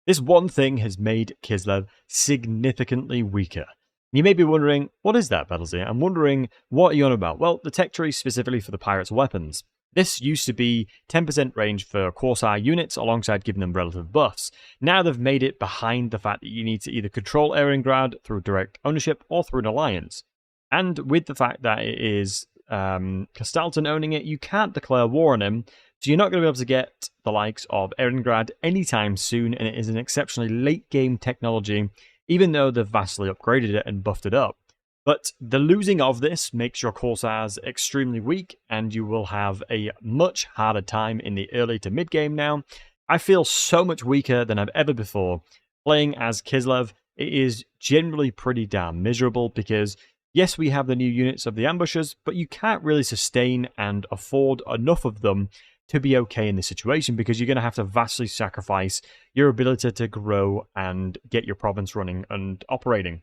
This one thing has made Kislev significantly weaker. You may be wondering, what is that, Battlesey? I'm wondering, what are you on about? Well, the tech tree specifically for the pirates' weapons. This used to be 10% range for Corsair units alongside giving them relative buffs. Now they've made it behind the fact that you need to either control Erengrad through direct ownership or through an alliance. And with the fact that it is Castalton owning it, you can't declare war on him, so you're not going to be able to get the likes of Erengrad anytime soon, and it is an exceptionally late-game technology, even though they've vastly upgraded it and buffed it up. But the losing of this makes your Corsairs extremely weak, and you will have a much harder time in the early to mid-game now. I feel so much weaker than I've ever before. Playing as Kislev, it is generally pretty damn miserable because yes, we have the new units of the ambushers, but you can't really sustain and afford enough of them to be okay in this situation because you're going to have to vastly sacrifice your ability to grow and get your province running and operating.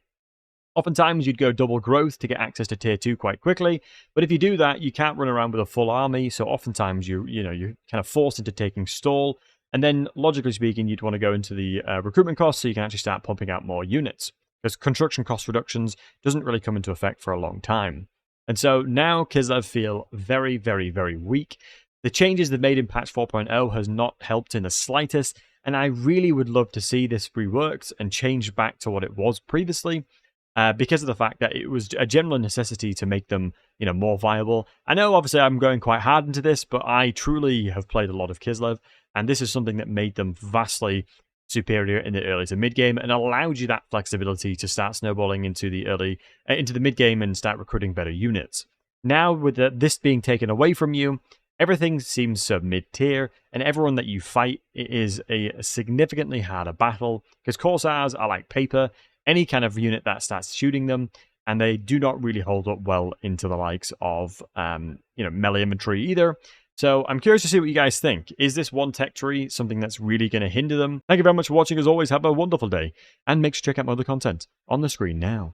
Oftentimes, you'd go double growth to get access to tier 2 quite quickly, but if you do that, you can't run around with a full army, so oftentimes you're kind of forced into taking stall, and then, logically speaking, you'd want to go into the recruitment costs so you can actually start pumping out more units, because construction cost reductions doesn't really come into effect for a long time. And so now Kislev feel very, very, very weak. The changes they've made in patch 4.0 has not helped in the slightest, and I really would love to see this reworked and changed back to what it was previously, because of the fact that it was a general necessity to make them, more viable. I know, obviously, I'm going quite hard into this, but I truly have played a lot of Kislev, and this is something that made them vastly superior in the early to mid game and allowed you that flexibility to start snowballing into the mid game and start recruiting better units. Now, with this being taken away from you, everything seems so mid-tier, and everyone that you fight, it is a significantly harder battle, because Corsairs are like paper. Any kind of unit that starts shooting them, and they do not really hold up well into the likes of, melee infantry either. So I'm curious to see what you guys think. Is this one tech tree something that's really going to hinder them? Thank you very much for watching. As always, have a wonderful day, and make sure to check out my other content on the screen now.